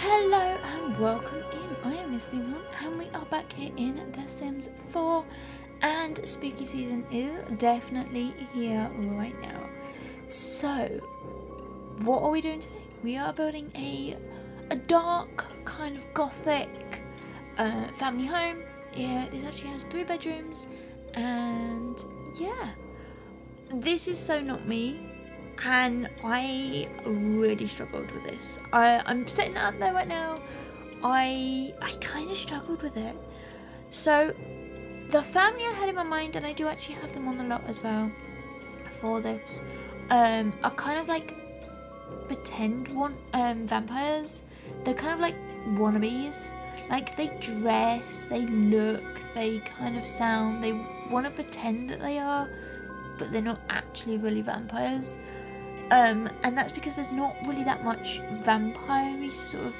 Hello and welcome in. I am MissKinghorn and we are back here in The Sims 4 and spooky season is definitely here right now. So, what are we doing today? We are building a dark kind of gothic family home. Yeah, this actually has 3 bedrooms and yeah, this is so not me. And I really struggled with this. I'm setting that up there right now. I kind of struggled with it. So the family I had in my mind, and I do actually have them on the lot as well for this, are kind of like pretend vampires. They're kind of like wannabes. Like they dress, they look, they kind of sound. They want to pretend that they are, but they're not actually really vampires. And that's because there's not really that much vampire-y sort of,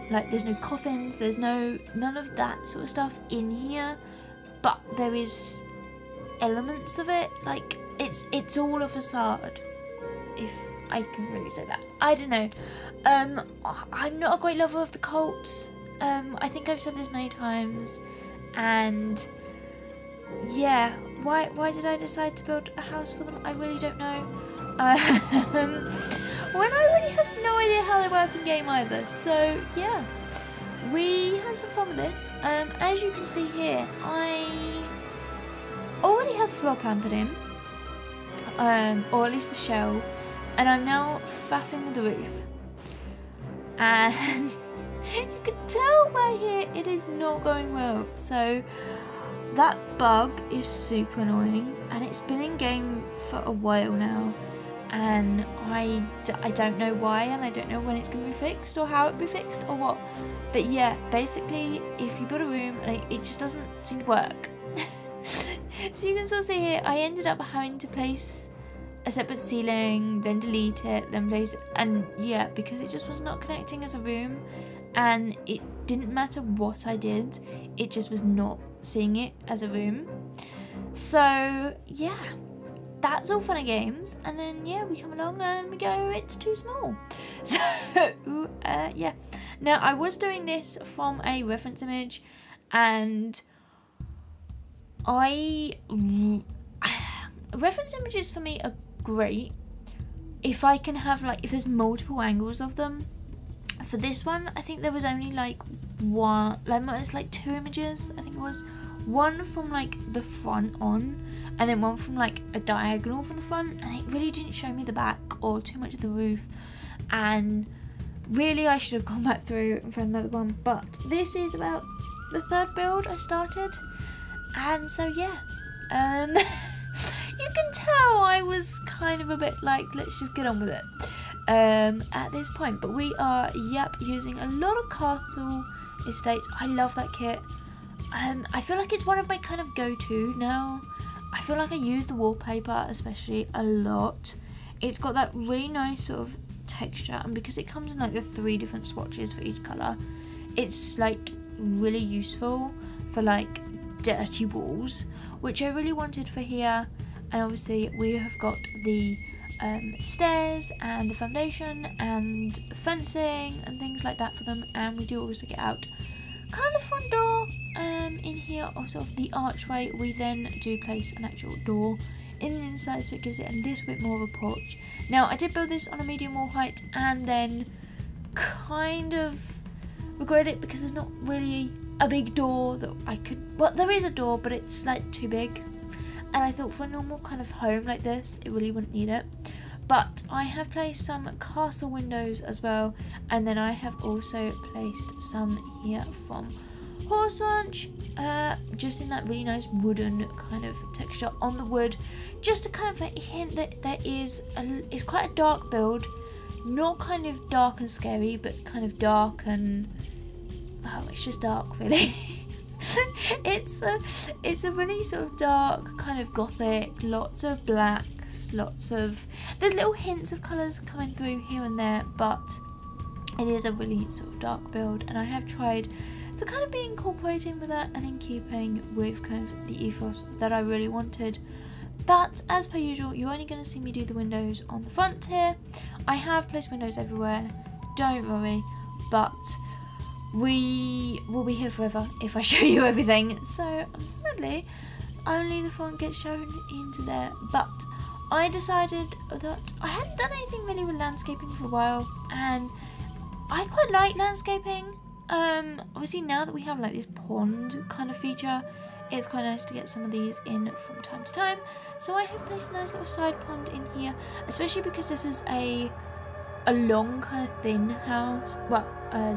like there's no coffins, there's none of that sort of stuff in here, but there is elements of it. Like it's all a facade, if I can really say that. I don't know. I'm not a great lover of the cults. I think I've said this many times, and yeah, why did I decide to build a house for them? I really don't know. When I really have no idea how they work in game either. So yeah, we had some fun with this. As you can see here, I already have the floor plan put in, or at least the shell, and I'm now faffing with the roof. And you can tell by here it is not going well. So that bug is super annoying, and it's been in game for a while now. And I don't know why, and I don't know when it's going to be fixed or how it'll be fixed or what. But yeah, basically if you build a room and it just doesn't seem to work. So you can sort of see here, I ended up having to place a separate ceiling, then delete it, then place it, and yeah, because it just was not connecting as a room, and it didn't matter what I did, it just was not seeing it as a room. So yeah, that's all fun and games, and then yeah, we come along and we go, it's too small. So yeah, now I was doing this from a reference image, and reference images for me are great if I can have, like, if there's multiple angles of them. For this one, I think there was only like one, it's like 2 images. I think it was one from like the front on, and then one from like a diagonal from the front, and it really didn't show me the back or too much of the roof, and really I should have gone back through and found another one. But this is about the 3rd build I started, and so yeah, you can tell I was kind of a bit like, let's just get on with it at this point. But we are using a lot of castle estates. I love that kit. I feel like it's one of my kind of go-to now. I feel like I use the wallpaper especially a lot. It's got that really nice sort of texture, and because it comes in like the 3 different swatches for each colour, it's like really useful for like dirty walls, which I really wanted for here. And obviously we have got the stairs and the foundation and fencing and things like that for them, and we do also get out kind of the front door in here, or sort of the archway. We then do place an actual door in the inside, so it gives it a little bit more of a porch. Now I did build this on a medium wall height, and then kind of regret it because there's not really a big door that I could, well, there is a door, but it's like too big, and I thought for a normal kind of home like this it really wouldn't need it. But I have placed some castle windows as well, and then I have also placed some here from Horse Ranch, just in that really nice wooden kind of texture on the wood, just to kind of like hint that there is it's quite a dark build, not kind of dark and scary, but kind of dark and, oh, it's just dark really. It's a really sort of dark kind of gothic, lots of blacks, there's little hints of colours coming through here and there, but it is a really sort of dark build, and I have tried to kind of be incorporating with that and in keeping with kind of the ethos that I really wanted. But as per usual, you're only going to see me do the windows on the front here. I have placed windows everywhere, don't worry, but we will be here forever if I show you everything. So sadly, only the front gets shown into there. But I decided that I hadn't done anything really with landscaping for a while, and I quite like landscaping. Obviously now that we have like this pond kind of feature, it's quite nice to get some of these in from time to time. So I have placed a nice little side pond in here, especially because this is a long kind of thin house, well,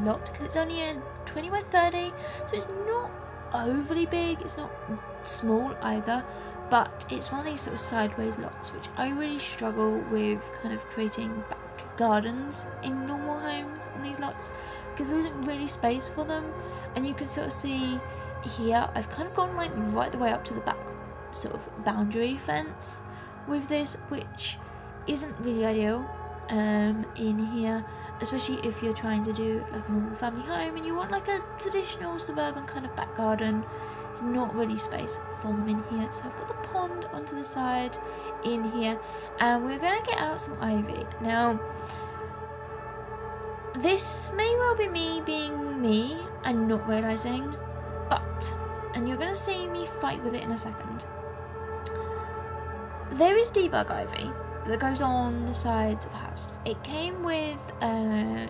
lot, because it's only a 20 by 30, so it's not overly big, it's not small either, but it's one of these sort of sideways lots, which I really struggle with kind of creating back gardens in normal homes on these lots, because there isn't really space for them. And you can sort of see here, I've kind of gone like right the way up to the back sort of boundary fence with this, which isn't really ideal in here, especially if you're trying to do like a normal family home and you want like a traditional suburban kind of back garden. There's not really space for them in here, so I've got the pond onto the side in here, and we're going to get out some ivy. Now this may well be me being me and not realising, but, and you're going to see me fight with it in a second, there is debug ivy that goes on the sides of houses. It came with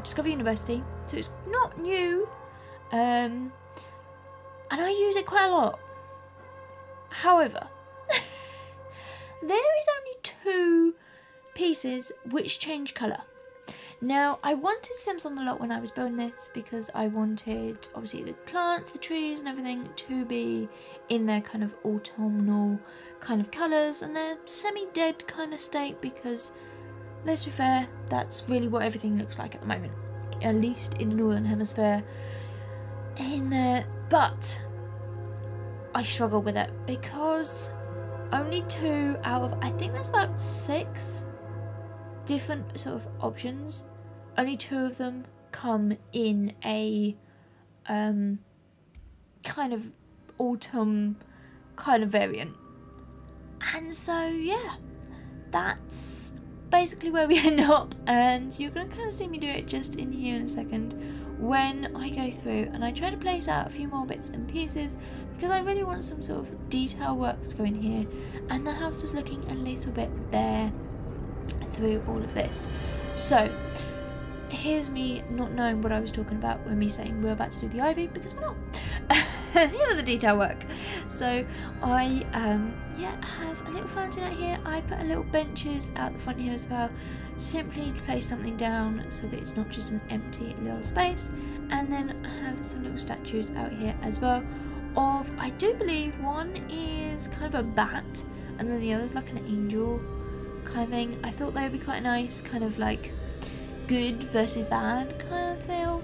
Discovery University, so it's not new, and I use it quite a lot. However, there is only 2 pieces which change colour. Now, I wanted stems on the lot when I was building this because I wanted, obviously, the plants, the trees and everything to be in their kind of autumnal kind of colours and their semi-dead kind of state, because, let's be fair, that's really what everything looks like at the moment, at least in the Northern Hemisphere. But I struggle with it because only 2 out of, I think there's about 6 different sort of options, only 2 of them come in a kind of autumn kind of variant. And so yeah, that's basically where we end up, and you're going to kind of see me do it just in here in a second when I go through and I try to place out a few more bits and pieces, because I really want some sort of detail work to go in here, and the house was looking a little bit bare through all of this. So here's me not knowing what I was talking about when me saying we're about to do the ivy, because we're not. Here are the detail work. So I have a little fountain out here. I put a little benches out the front here as well, simply to place something down so that it's not just an empty little space. And then I have some little statues out here as well of, I do believe one is kind of a bat and then the other's like an angel kind of thing. I thought they would be quite nice, kind of like good versus bad kind of feel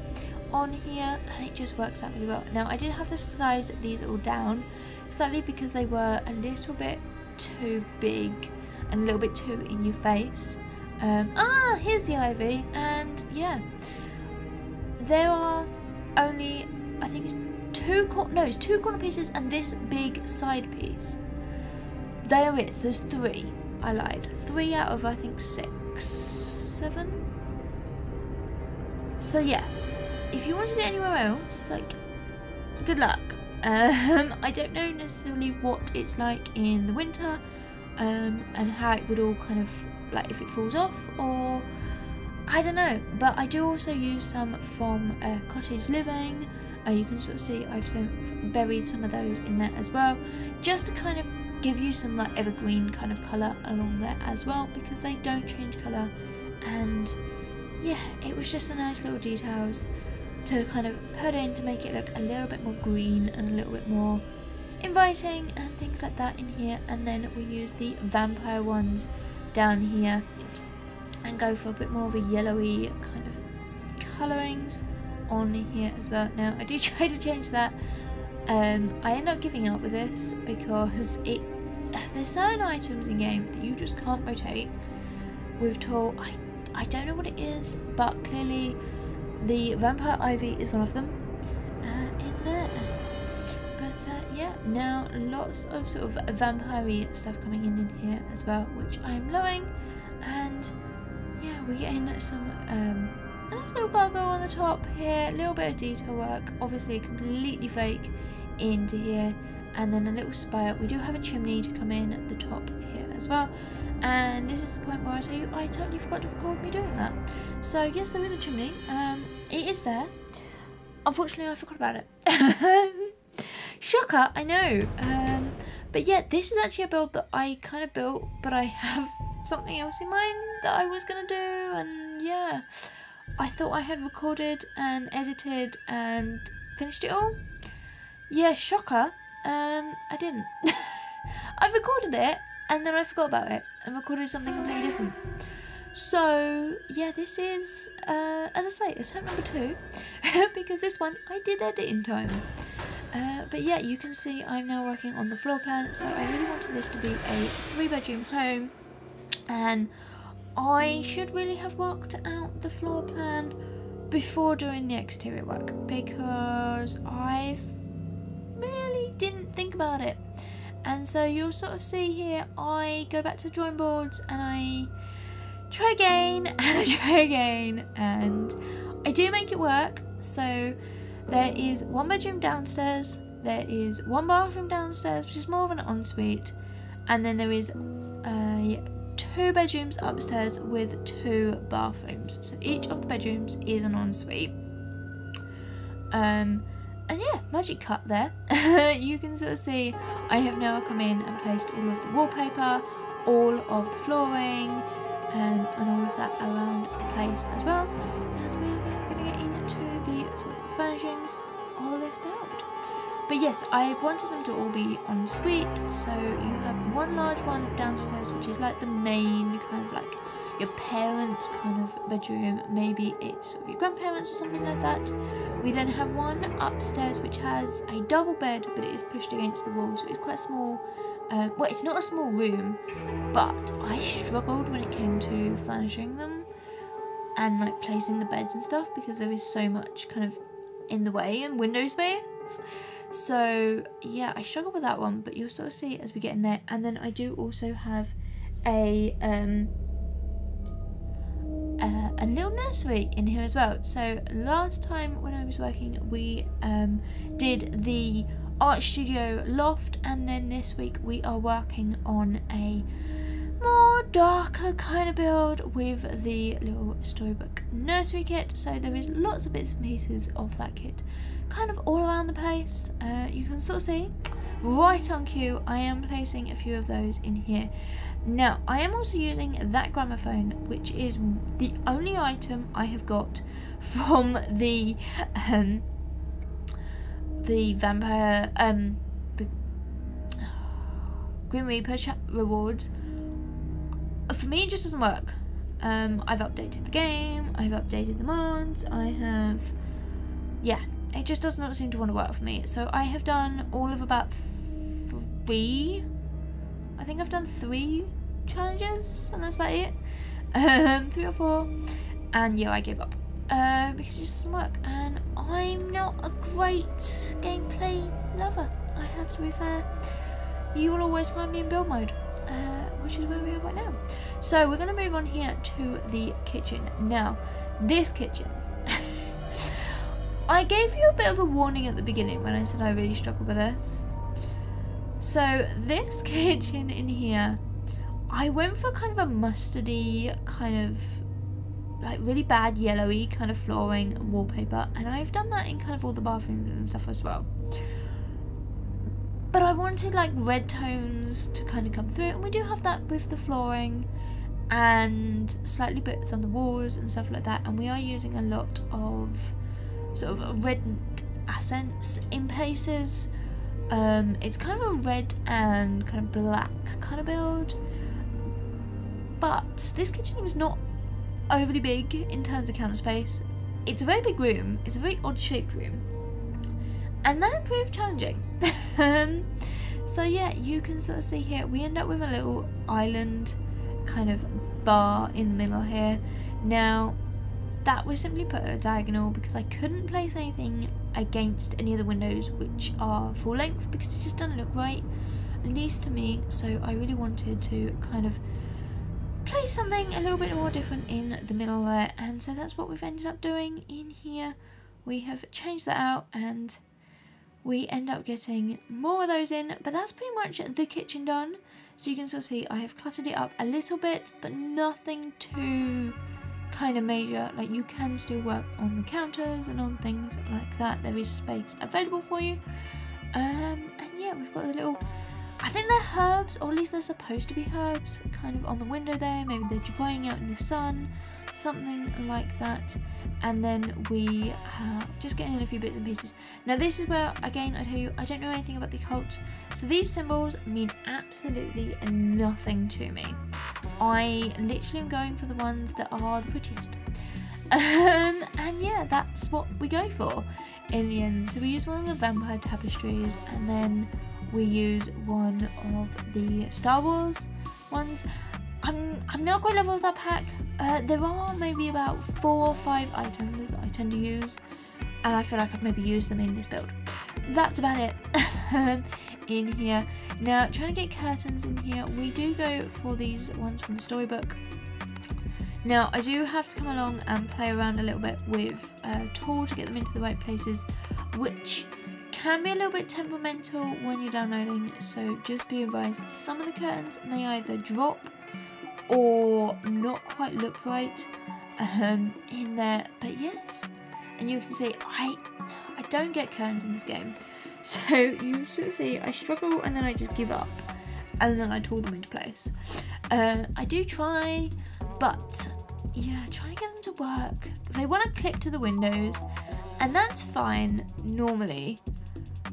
on here, and it just works out really well. Now I did have to size these all down slightly because they were a little bit too big and a little bit too in your face. Here's the ivy, and yeah, there are only, I think it's 2 corner pieces and this big side piece. There is, there's 3, I lied, 3 out of I think 6, 7. So yeah, if you wanted it anywhere else, like, good luck. I don't know necessarily what it's like in the winter, and how it would all kind of, like, if it falls off, or I don't know. But I do also use some from Cottage Living. You can sort of see I've buried some of those in there as well, just to kind of give you some like evergreen kind of colour along there as well, because they don't change colour. And yeah, it was just a nice little details to kind of put in to make it look a little bit more green and a little bit more inviting and things like that in here. And then we use the vampire ones down here and go for a bit more of a yellowy kind of colourings on here as well. Now I do try to change that. I end up giving up with this because there's certain items in game that you just can't rotate with tall. I don't know what it is, but clearly the vampire ivy is one of them in there. But yeah, now lots of sort of vampire-y stuff coming in here as well, which I'm loving. And yeah, we're getting some a nice little gargoyle on the top here, a little bit of detail work, obviously completely fake into here, and then a little spire. We do have a chimney to come in at the top here as well, and this is the point where I tell you I totally forgot to record me doing that. So yes, there is a chimney, it is there. Unfortunately I forgot about it. Shocker, I know. But yeah, this is actually a build that I kind of built, but I have something else in mind that I was going to do, and yeah, I thought I had recorded and edited and finished it all. Yeah, shocker, I didn't. I recorded it, and then I forgot about it, and recorded something completely different. So yeah, this is, as I say, attempt number 2, because this one I did edit in time. But yeah, you can see I'm now working on the floor plan, so I really wanted this to be a 3-bedroom home, and I should really have worked out the floor plan before doing the exterior work, because I really didn't think about it. And so you'll sort of see here, I go back to the drawing boards and I try again and I try again, and I do make it work. So there is 1 bedroom downstairs, there is 1 bathroom downstairs, which is more of an ensuite, and then there is 2 bedrooms upstairs with 2 bathrooms. So each of the bedrooms is an ensuite. And yeah, magic cut there. You can sort of see I have now come in and placed all of the wallpaper, all of the flooring, and all of that around the place as well, as we are going to get into the sort of furnishings of this build. But yes, I wanted them to all be en suite, so you have 1 large one downstairs, which is like the main kind of like your parents' kind of bedroom, maybe it's sort of your grandparents or something like that. We then have 1 upstairs which has a double bed, but it is pushed against the wall, so it's quite small. Well, it's not a small room, but I struggled when it came to furnishing them and like placing the beds and stuff, because there is so much kind of in the way and window space. So yeah, I struggle with that one, but you'll sort of see as we get in there. And then I do also have a little nursery in here as well. So last time when I was working, we did the art studio loft, and then this week we are working on a more darker kind of build with the little Storybook Nursery Kit. So there is lots of bits and pieces of that kit kind of all around the place. You can sort of see right on cue I am placing a few of those in here. Now I am also using that gramophone, which is the only item I have got from the vampire the Grim Reaper rewards. For me it just doesn't work. I've updated the game, I've updated the mods, yeah, it just does not seem to want to work for me. So I have done all of about 3, I think I've done 3 challenges, and that's about it. 3 or 4, and yeah, I gave up because it just doesn't work, and I'm not a great gameplay lover, I have to be fair. You will always find me in build mode, which is where we are right now. So we're going to move on here to the kitchen. Now this kitchen, I gave you a bit of a warning at the beginning when I said I really struggle with this. So this kitchen in here, I went for kind of a mustardy, kind of like really bad yellowy kind of flooring and wallpaper, and I've done that in kind of all the bathrooms and stuff as well. But I wanted like red tones to kind of come through, and we do have that with the flooring and slightly bits on the walls and stuff like that, and we are using a lot of sort of red accents in places. It's kind of a red and kind of black kind of build, but this kitchen was not overly big in terms of counter space. It's a very big room, it's a very odd shaped room, and that proved challenging. So yeah, you can sort of see here we end up with a little island kind of bar in the middle here. Now that was simply put at a diagonal because I couldn't place anything against any of the windows which are full length, because it just doesn't look right, at least to me. So I really wanted to kind of place something a little bit more different in the middle there, and so that's what we've ended up doing in here. We have changed that out and we end up getting more of those in, but that's pretty much the kitchen done. So you can still see I have cluttered it up a little bit, but nothing too kind of major. Like, you can still work on the counters and on things like that. There is space available for you. And yeah, we've got the little, I think they're herbs, or at least they're supposed to be herbs, kind of on the window there. Maybe they're drying out in the sun, something like that. And then we just getting in a few bits and pieces. Now this is where, again, I tell you, I don't know anything about the occult, so these symbols mean absolutely nothing to me. I literally am going for the ones that are the prettiest. And yeah, that's what we go for in the end. So we use one of the vampire tapestries, and then we use one of the Star Wars ones. I'm not quite level with that pack. There are maybe about 4 or 5 items that I tend to use, and I feel like I've maybe used them in this build. That's about it in here. Now, trying to get curtains in here, we do go for these ones from the Storybook. Now, I do have to come along and play around a little bit with a tool to get them into the right places, which can be a little bit temperamental when you're downloading, so just be advised, some of the curtains may either drop or not quite look right in there. But yes, and you can see I don't get curtains in this game, so you sort of see I struggle and then I just give up and then I tool them into place. I do try, but yeah, trying to get them to work. They want to clip to the windows, and that's fine normally.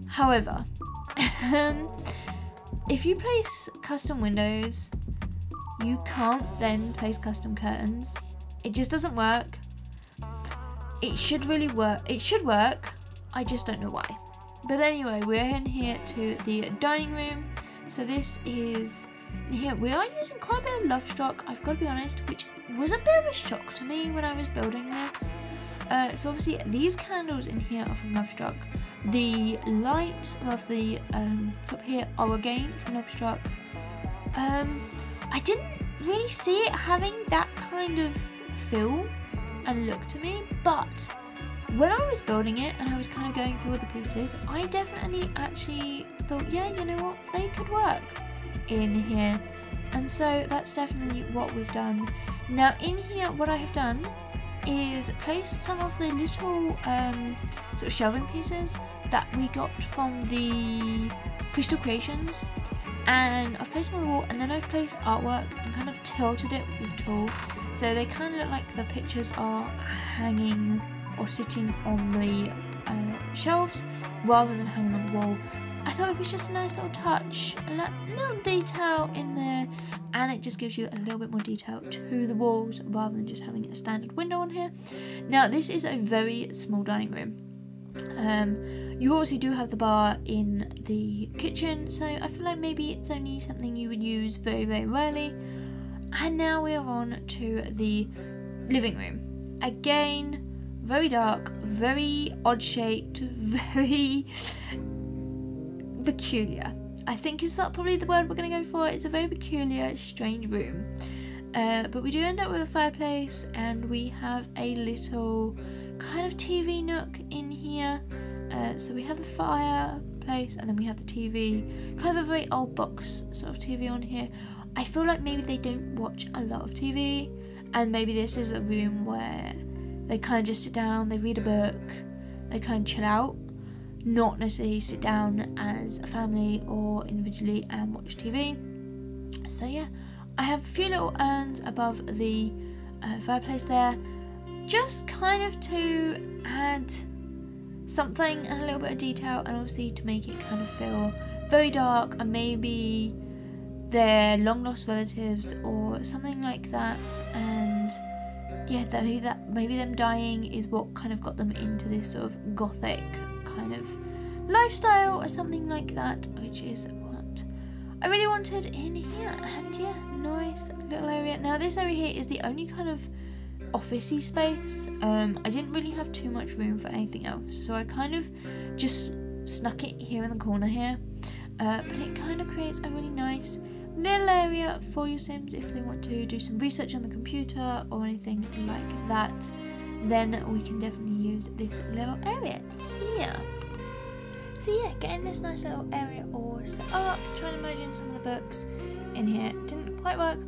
However, if you place custom windows, you can't then place custom curtains. It just doesn't work. It should really work. It should work. I just don't know why. But anyway, we're in here to the dining room. So this is here. We are using quite a bit of Lovestruck, I've got to be honest, which was a bit of a shock to me when I was building this. So obviously these candles in here are from Lovestruck. The lights above the top here are again from Lovestruck. I didn't really see it having that kind of feel and look to me, but when I was building it and I was kind of going through all the pieces, I definitely actually thought, yeah, you know what, they could work in here. And so that's definitely what we've done. Now in here, what I have done is place some of the little sort of shelving pieces that we got from the Crystal Creations, and I've placed them on the wall, and then I've placed artwork and kind of tilted it with tool, so they kind of look like the pictures are hanging or sitting on the shelves rather than hanging on the wall. I thought it was just a nice little touch, a little detail in there, and it just gives you a little bit more detail to the walls rather than just having a standard window on here. Now this is a very small dining room. You obviously do have the bar in the kitchen, so I feel like maybe it's only something you would use very, very rarely. And now we are on to the living room. Again, very dark, very odd shaped, very peculiar. I think is probably the word we're going to go for. It's a very peculiar, strange room. But we do end up with a fireplace, and we have a little kind of TV nook in here. So we have the fireplace, and then we have the TV, kind of a very old box sort of TV on here. I feel like maybe they don't watch a lot of TV, and maybe this is a room where they kind of just sit down, they read a book, they kind of chill out, not necessarily sit down as a family or individually and watch TV. So yeah, I have a few little urns above the fireplace there, just kind of to add something and a little bit of detail, and obviously to make it kind of feel very dark, and maybe they're long lost relatives or something like that. And yeah, maybe them dying is what kind of got them into this sort of Gothic kind of lifestyle or something like that, which is what I really wanted in here. And yeah, nice little area. Now this area here is the only kind of officey space. I didn't really have too much room for anything else, so I kind of just snuck it here in the corner here, but it kind of creates a really nice little area for your Sims if they want to do some research on the computer or anything like that. Then we can definitely use this little area here. So yeah, getting this nice little area all set up, trying to merge in some of the books in here. Didn't quite work.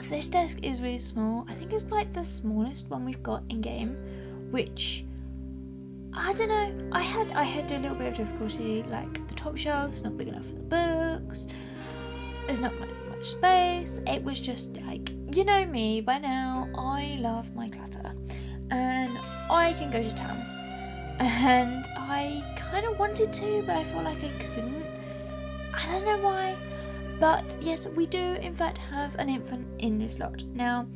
This desk is really small. I think it's like the smallest one we've got in game, which I don't know. I had a little bit of difficulty. Like the top shelf's not big enough for the books. There's not much space. It was just like, you know me by now. I love my clutter, and I can go to town. And I kind of wanted to, but I felt like I couldn't. I don't know why. But yes, we do in fact have an infant in this lot. Now,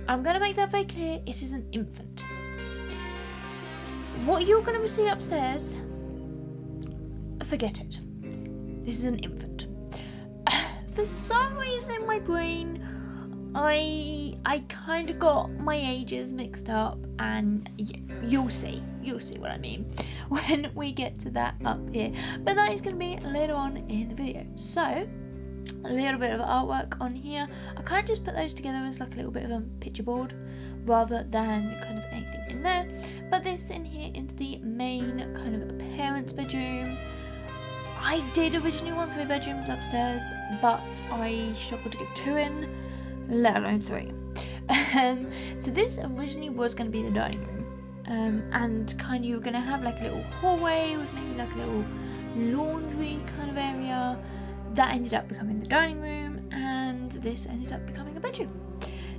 I'm going to make that very clear, it is an infant. What you're going to see upstairs, forget it. This is an infant. For some reason in my brain, I kind of got my ages mixed up, and you'll see what I mean when we get to that up here. But that is going to be later on in the video. So, a little bit of artwork on here. I kind of just put those together as like a little bit of a picture board rather than kind of anything in there. But this in here into the main kind of parents' bedroom. I did originally want 3 bedrooms upstairs, but I struggled to get 2 in, let alone 3. So this originally was going to be the dining room, and kind of you were going to have like a little hallway with maybe like a little laundry kind of area. That ended up becoming the dining room, and this ended up becoming a bedroom.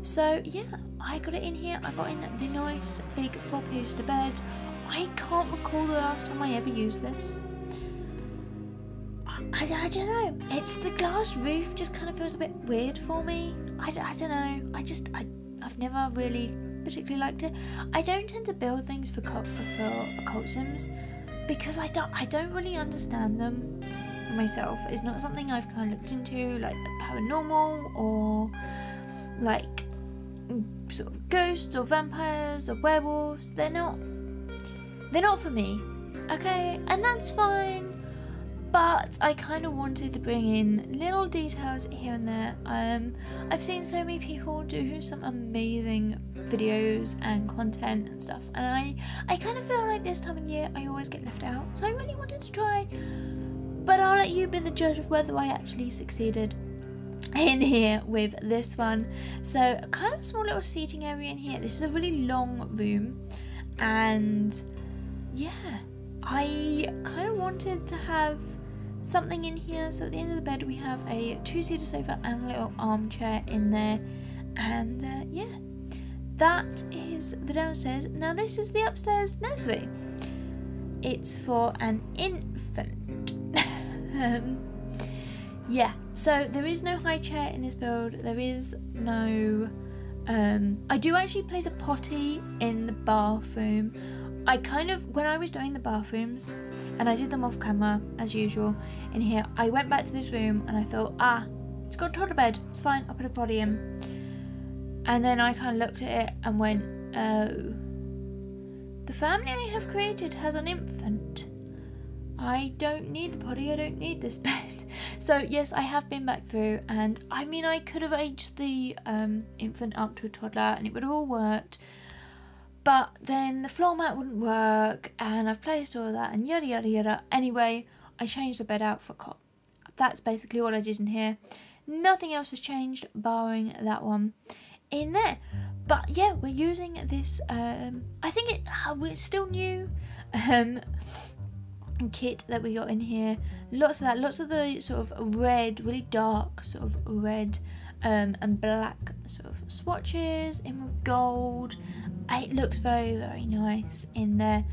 So yeah, I got it in here. I got in the nice big 4-poster bed. I can't recall the last time I ever used this. I don't know. It's the glass roof just kind of feels a bit weird for me. I don't know. I've never really particularly liked it. I don't tend to build things for occult sims because I don't really understand them myself. It's not something I've kind of looked into, like paranormal or like sort of ghosts or vampires or werewolves. They're not for me, okay, and that's fine. But I kind of wanted to bring in little details here and there. I've seen so many people do some amazing videos and content and stuff, and I kind of feel like this time of year I always get left out. So I really wanted to try, but I'll let you be the judge of whether I actually succeeded in here with this one. So kind of a small little seating area in here. This is a really long room, and yeah, I kind of wanted to have something in here. So at the end of the bed we have a 2-seater sofa and a little armchair in there, and yeah, that is the downstairs. Now this is the upstairs nursery. It's for an infant. Yeah, so there is no high chair in this build. There is no I do actually place a potty in the bathroom. I kind of, when I was doing the bathrooms, and I did them off camera as usual in here, I went back to this room and I thought, it's got a toddler bed, it's fine, I'll put a potty in. And then I kind of looked at it and went, oh, the family I have created has an infant. I don't need the potty, I don't need this bed. So yes, I have been back through, and I mean, I could have aged the infant up to a toddler and it would have all worked. But then the floor mat wouldn't work, and I've placed all of that and yada yada yada. Anyway, I changed the bed out for a cot. That's basically all I did in here. Nothing else has changed, barring that one in there. But yeah, we're using this, I think it's still new, kit that we got in here. Lots of that, lots of the sort of red, really dark sort of red and black sort of swatches in with gold. It looks very, very nice in there.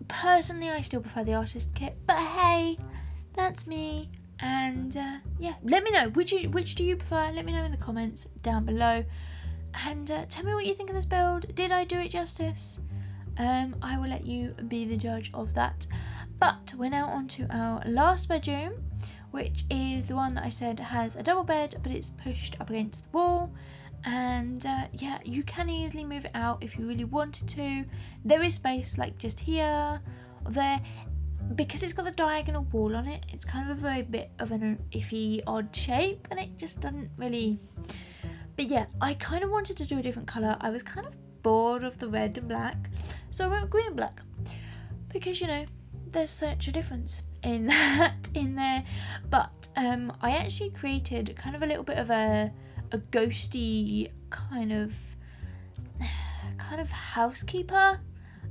Personally, I still prefer the artist kit, but hey, that's me. And yeah, let me know which do you prefer. Let me know in the comments down below, and tell me what you think of this build. Did I do it justice? I will let you be the judge of that. But we're now on to our last bedroom, which is the one that I said has a double bed, but it's pushed up against the wall. And yeah, you can easily move it out if you really wanted to. There is space like just here or there. because it's got the diagonal wall on it, it's kind of a very bit of an iffy, odd shape, and it just doesn't really. But yeah, I kind of wanted to do a different colour. I was kind of bored of the red and black, so I went green and black, because you know there's such a difference in that in there. But I actually created kind of a little bit of a ghosty kind of housekeeper,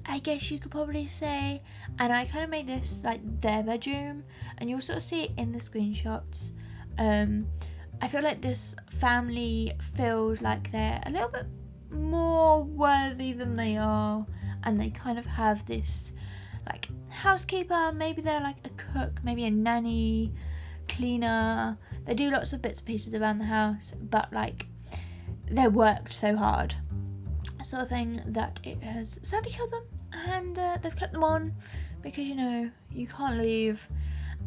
I guess you could probably say, and I kind of made this like their bedroom, and you'll sort of see it in the screenshots. I feel like this family feels like they're a little bit more worthy than they are, and they kind of have this like housekeeper, maybe they're like a cook, maybe a nanny, cleaner. They do lots of bits and pieces around the house, but like they're worked so hard, sort of thing, that it has sadly killed them. And they've kept them on because you know you can't leave.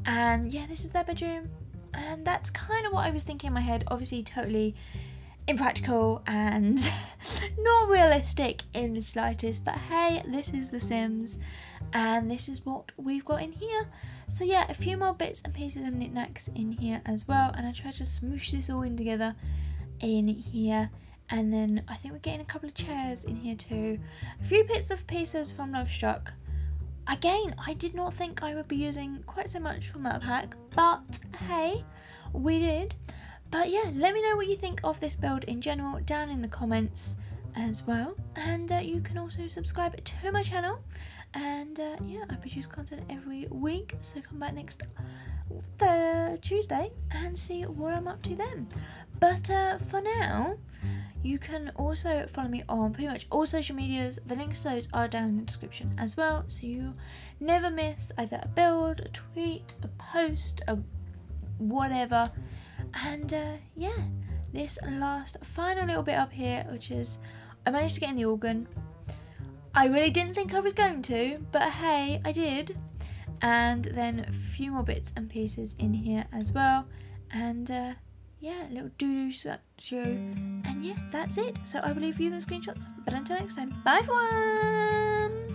And yeah, this is their bedroom, and that's kind of what I was thinking in my head. Obviously totally impractical and not realistic in the slightest, but hey, this is The Sims and this is what we've got in here. So yeah, a few more bits and pieces and knickknacks in here as well, and I tried to smoosh this all in together in here. And then I think we're getting a couple of chairs in here too, a few bits of pieces from Love Struck. Again, I did not think I would be using quite so much from that pack, but hey, we did. But yeah, let me know what you think of this build in general down in the comments as well. And you can also subscribe to my channel. And yeah, I produce content every week, so come back next Tuesday and see what I'm up to then. But for now, you can also follow me on pretty much all social medias. The links to those are down in the description as well, so you never miss either a build, a tweet, a post, a whatever. And yeah, this last final little bit up here, which is I managed to get in the organ. I really didn't think I was going to, but hey, I did. And then a few more bits and pieces in here as well. And yeah, a little doo-doo statue. And yeah, that's it. So I will leave you the screenshots. But until next time, bye everyone!